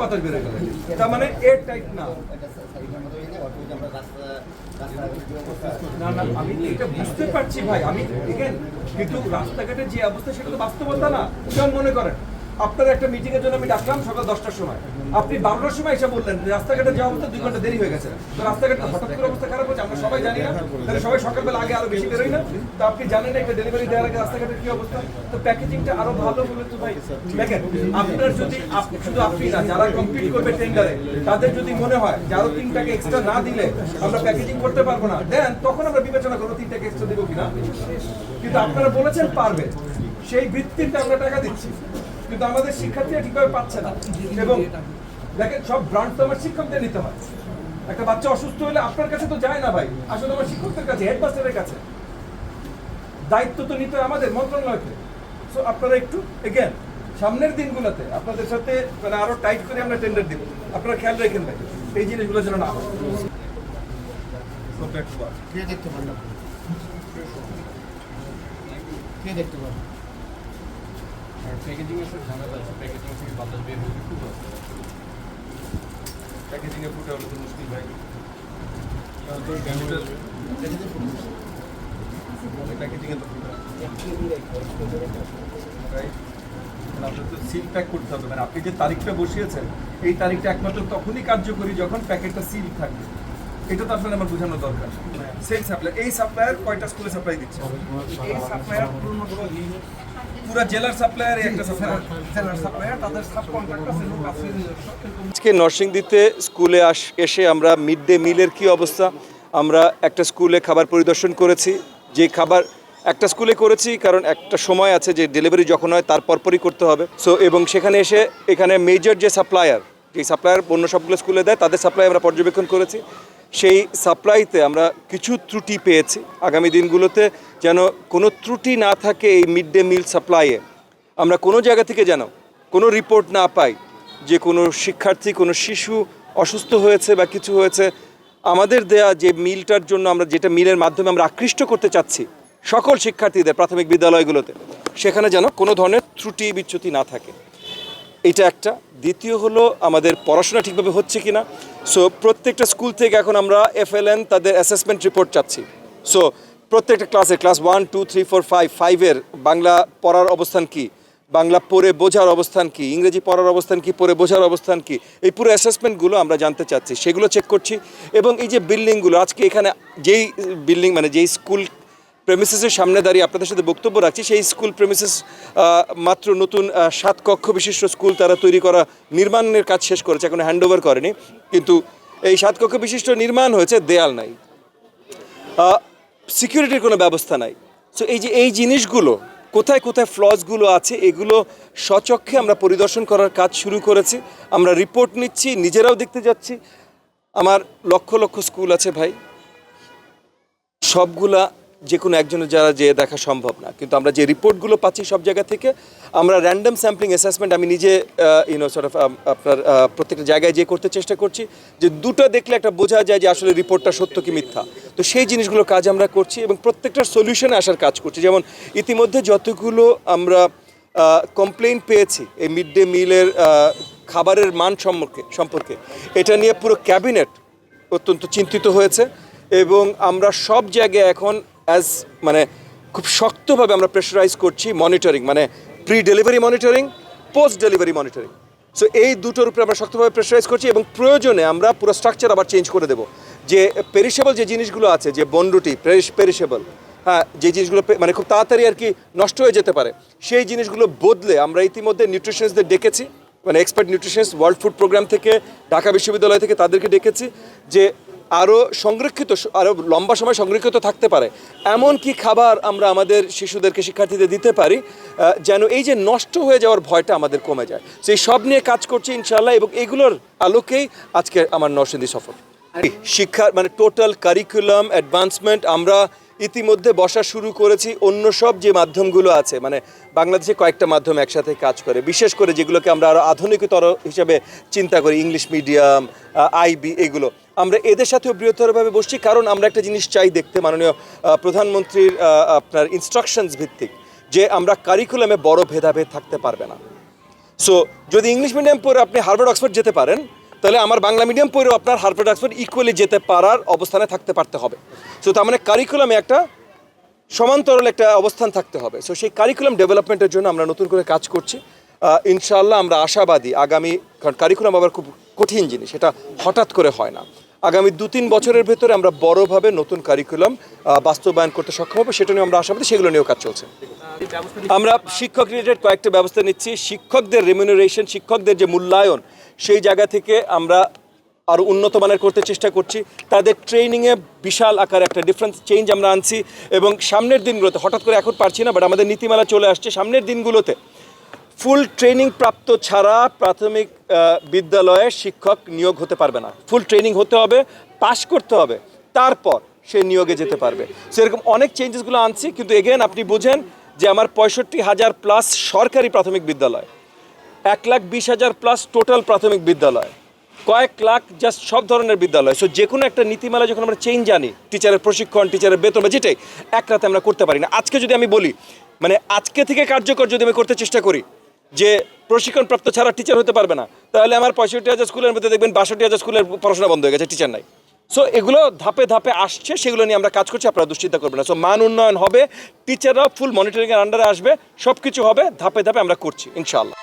বাতাস বের হয়ে গেল, তার মানে এয়ার টাইট না। না না, আমি এটা বুঝতে পারছি ভাই, আমি কিন্তু রাস্তাঘাটের যে অবস্থা সেটা তো বাস্তবতা না। যেমন মনে করেন আপনার একটা মিটিং এর জন্য আমি ডাকলাম সকাল 10টার সময়, আপনি 12টার সময় এসে বললেন রাস্তাঘাটে যাওয়া অবস্থা 2 ঘন্টা দেরি হয়ে গেছে। তো রাস্তাঘাটে হঠাৎ করে অবস্থা খারাপ হচ্ছে, আমরা সবাই জানি না? তাহলে সবাই সকালবেলা আগে আরো বেশি বেরোই না? তো আপনি জানেন না একটা ডেলিভারি দেওয়ার আগে রাস্তাঘাটের কি অবস্থা? তো প্যাকেজিংটা আরো ভালো হলে তো ভাই দেখেন, আপনার যদি শুধু আপনি না, যারা কম্পিট করবে টেন্ডারে তাদের যদি মনে হয় যে আরো 3 টাকা এক্সট্রা না দিলে আমরা প্যাকেজিং করতে পারবো না, দেন তখন আমরা বিবেচনা করবো 3 টাকা এক্সট্রা দেবো কিনা। কিন্তু আপনারা বলেছেন পারবে, সেই ভিত্তিতে আমরা টাকা দিচ্ছি, কিন্তু আমাদের শিক্ষার্থীরা ঠিকভাবে পাচ্ছে না। এবং দেখেন সব ব্রান্ড তো আমার শিক্ষকদের নিতে হয়। একটা বাচ্চা অসুস্থ হলে আপনার কাছে তো যায় না ভাই, আসলে আমার শিক্ষকদের কাছে, হেডমাস্টারের কাছে। দায়িত্ব তো নিতে হয় আমাদের মন্ত্রণালয়কে। সো আপনারা একটু এগেন সামনের দিনগুলোতে আপনাদের সাথে মানে আরো টাইট করে আমরা টেন্ডার দিব, আপনারা খেয়াল রাখেন ভাই এই জিনিসগুলো যেন না হয়। দেখতে পারলাম, কে দেখতে পারলাম প্যাকেজিং এর ঝামেলা আছে, প্যাকেজিং থেকে বাতাস বের হতে খুব প্যাকেজিং এ ফুটে হলে তো মুশকিল ভাই। প্যাকেজিং এ তো ফুটে আপনার তো সিল প্যাক করতে হবে, মানে আপনি যে তারিখটা বসিয়েছেন এই তারিখটা একমাত্র তখনই কার্যকরী যখন প্যাকেটটা সিল থাকবে। এটা তো আসলে আমার বোঝানো দরকার। সেম সাপ্লায়ার, এই সাপ্লায়ার কয়টা স্কুলে সাপ্লাই দিচ্ছে? এই সাপ্লায়ার পুরো জেলার সাপ্লায়ার, একটা সাপ্লায়ার তাদের সাব কন্ট্রাক্ট আছে। আজকে নরসিংদীতে স্কুলে এসে আমরা মিড ডে মিলের কি অবস্থা, আমরা একটা স্কুলে খাবার পরিদর্শন করেছি। যে খাবার একটা স্কুলে করেছি কারণ একটা সময় আছে যে ডেলিভারি যখন হয় তার পরপরই করতে হবে। সো এবং সেখানে এসে এখানে মেজর যে সাপ্লায়ার অন্য সবগুলো স্কুলে দেয় তাদের সাপ্লাই আমরা পর্যবেক্ষণ করেছি। সেই সাপ্লাইতে আমরা কিছু ত্রুটি পেয়েছি। আগামী দিনগুলোতে যেন কোনো ত্রুটি না থাকে এই মিড ডে মিল সাপ্লাইয়ে। আমরা কোনো জায়গা থেকে যেন কোনো রিপোর্ট না পাই যে কোনো শিক্ষার্থী, কোনো শিশু অসুস্থ হয়েছে বা কিছু হয়েছে। আমাদের দেয়া যে মিলটার জন্য আমরা যেটা মিলের মাধ্যমে আমরা আকৃষ্ট করতে চাচ্ছি সকল শিক্ষার্থীদের প্রাথমিক বিদ্যালয়গুলোতে, সেখানে যেন কোনো ধরনের ত্রুটি বিচ্যুতি না থাকে। এটা একটা। দ্বিতীয় হলো আমাদের পড়াশোনা ঠিকভাবে হচ্ছে কি না। সো প্রত্যেকটা স্কুল থেকে এখন আমরা FLN তাদের অ্যাসেসমেন্ট রিপোর্ট চাচ্ছি। সো প্রত্যেকটা ক্লাসে ক্লাস 1, 2, 3, 4, 5, 5-এর বাংলা পড়ার অবস্থান কি, বাংলা পড়ে বোঝার অবস্থান কি, ইংরেজি পড়ার অবস্থান কি, পড়ে বোঝার অবস্থান কি, এই পুরো অ্যাসেসমেন্টগুলো আমরা জানতে চাচ্ছি, সেগুলো চেক করছি। এবং এই যে বিল্ডিংগুলো আজকে এখানে যেই বিল্ডিং মানে যেই স্কুল প্রেমিসেসের সামনে দাঁড়িয়ে আপনাদের সাথে বক্তব্য রাখছি, সেই স্কুল প্রেমিসেস মাত্র নতুন 7 কক্ষ বিশিষ্ট স্কুল তারা তৈরি করা নির্মাণের কাজ শেষ করেছে, এখন হ্যান্ডওভার করেনি। কিন্তু এই 7 কক্ষ বিশিষ্ট নির্মাণ হয়েছে, দেয়াল নাই, সিকিউরিটির কোনো ব্যবস্থা নাই। সো এই জিনিসগুলো কোথায় কোথায় ফ্লসগুলো আছে এগুলো স্বচক্ষে আমরা পরিদর্শন করার কাজ শুরু করেছি। আমরা রিপোর্ট নিচ্ছি, নিজেরাও দেখতে যাচ্ছি। আমার লক্ষ লক্ষ স্কুল আছে ভাই, সবগুলা যে কোনো একজনের যারা যেয়ে দেখা সম্ভব না, কিন্তু আমরা যে রিপোর্টগুলো পাচ্ছি সব জায়গা থেকে আমরা র্যান্ডম স্যাম্পলিং অ্যাসেসমেন্ট আমি নিজে আপনার প্রত্যেকটা জায়গায় যেয়ে করতে চেষ্টা করছি, যে দুটো দেখলে একটা বোঝা যায় যে আসলে রিপোর্টটা সত্য কি মিথ্যা। তো সেই জিনিসগুলোর কাজ আমরা করছি এবং প্রত্যেকটার সলিউশনে আসার কাজ করছি। যেমন ইতিমধ্যে যতগুলো আমরা কমপ্লেইন পেয়েছি এই মিড ডে মিলের খাবারের মান সম্পর্কে এটা নিয়ে পুরো ক্যাবিনেট অত্যন্ত চিন্তিত হয়েছে এবং আমরা সব জায়গায় এখন মানে খুব শক্তভাবে আমরা প্রেশারাইজ করছি মনিটরিং, মানে pre delivery monitoring, post delivery monitoring. So এই দুটোর উপরে আমরা শক্তভাবে প্রেশারাইজ করছি এবং প্রয়োজনে আমরা পুরো স্ট্রাকচার আবার চেঞ্জ করে দেবো। যে পেরিশেবল যে জিনিসগুলো আছে, যে বনরুটি পেরিশেবল, হ্যাঁ, যে জিনিসগুলো মানে খুব তাড়াতাড়ি আর কি নষ্ট হয়ে যেতে পারে, সেই জিনিসগুলো বদলে আমরা ইতিমধ্যে নিউট্রিশনিস্টদের ডেকেছি, মানে expert nutritionist world food program থেকে, ঢাকা বিশ্ববিদ্যালয় থেকে তাদেরকে ডেকেছি যে আরও সংরক্ষিত, আরও লম্বা সময় সংরক্ষিত থাকতে পারে এমন কি খাবার আমরা আমাদের শিশুদেরকে, শিক্ষার্থীদের দিতে পারি যেন এই যে নষ্ট হয়ে যাওয়ার ভয়টা আমাদের কমে যায়। সেই সব নিয়ে কাজ করছি ইনশাআল্লাহ এবং এগুলোর আলোকেই আজকে আমার নরসিংদী সফর। শিক্ষার মানে টোটাল কারিকুলাম অ্যাডভান্সমেন্ট আমরা ইতিমধ্যে বসা শুরু করেছি। অন্য সব যে মাধ্যমগুলো আছে, মানে বাংলাদেশে কয়েকটা মাধ্যম একসাথে কাজ করে, বিশেষ করে যেগুলোকে আমরা আরও আধুনিকতর হিসাবে চিন্তা করি, ইংলিশ মিডিয়াম, IB, এগুলো আমরা এদের সাথেও বৃহত্তরভাবে বসছি। কারণ আমরা একটা জিনিস চাই দেখতে, মাননীয় প্রধানমন্ত্রীর আপনার ইনস্ট্রাকশনস ভিত্তিক, যে আমরা কারিকুলামে বড় ভেদাভেদ থাকতে পারবে না। সো যদি ইংলিশ মিডিয়াম পড়ে আপনি হার্ভার্ড অক্সফোর্ড যেতে পারেন, তাহলে আমার বাংলা মিডিয়াম পড়েও আপনার হার্ভার্ড অক্সফোর্ড ইকুয়ালি যেতে পারার অবস্থানে থাকতে পারতে হবে। সো তার মানে কারিকুলামে একটা সমান্তরাল একটা অবস্থান থাকতে হবে। সো সেই কারিকুলাম ডেভেলপমেন্টের জন্য আমরা নতুন করে কাজ করছি। ইনশাআল্লাহ আমরা আশাবাদী আগামী, কারণ কারিকুলাম আবার খুব কঠিন জিনিস, এটা হঠাৎ করে হয় না। আগামী 2-3 বছরের ভেতরে আমরা বড়ভাবে নতুন কারিকুলাম বাস্তবায়ন করতে সক্ষম হবে, সেটা নিয়ে আমরা আশাবাদী, সেগুলো নিয়েও কাজ চলছে। আমরা শিক্ষক রিলেটেড কয়েকটা ব্যবস্থা নিচ্ছি। শিক্ষকদের রেমিউনারেশন, শিক্ষকদের যে মূল্যায়ন, সেই জায়গা থেকে আমরা আরও উন্নত মানের করতে চেষ্টা করছি। তাদের ট্রেনিংয়ে বিশাল আকারে একটা ডিফারেন্স চেঞ্জ আমরা আনছি, এবং সামনের দিনগুলোতে, হঠাৎ করে এখন পারছি না, বাট আমাদের নীতিমালা চলে আসছে, সামনের দিনগুলোতে ফুল ট্রেনিং প্রাপ্ত ছাড়া প্রাথমিক বিদ্যালয়ে শিক্ষক নিয়োগ হতে পারবে না। ফুল ট্রেনিং হতে হবে, পাশ করতে হবে, তারপর সে নিয়োগে যেতে পারবে। সেরকম অনেক চেঞ্জেসগুলো আনছি, কিন্তু এগেন আপনি বুঝেন যে আমার 65,000 প্লাস সরকারি প্রাথমিক বিদ্যালয়, 1,20,000 প্লাস টোটাল প্রাথমিক বিদ্যালয়, কয়েক লাখ জাস্ট সব ধরনের বিদ্যালয়। সো যে কোনো একটা নীতিমালা যখন আমরা চেঞ্জ আনি, টিচারের প্রশিক্ষণ, টিচারের বেতন বা যেটাই, এক রাতে আমরা করতে পারি না। আজকে যদি আমি বলি, মানে আজকে থেকে কার্যকর যদি আমি করতে চেষ্টা করি যে প্রশিক্ষণপ্রাপ্ত ছাড়া টিচার হতে পারবে না, তাহলে আমার 65,000 স্কুলের মধ্যে দেখবেন 62,000 স্কুলের পড়াশোনা বন্ধ হয়ে গেছে, টিচার নাই। সো এগুলো ধাপে ধাপে আসছে, সেগুলো নিয়ে আমরা কাজ করছি, আপনারা দুশ্চিন্তা করবেন না। সো মান উন্নয়ন হবে, টিচাররাও ফুল মনিটরিংয়ের আন্ডারে আসবে, সব কিছু হবে, ধাপে ধাপে আমরা করছি ইনশাআল্লাহ।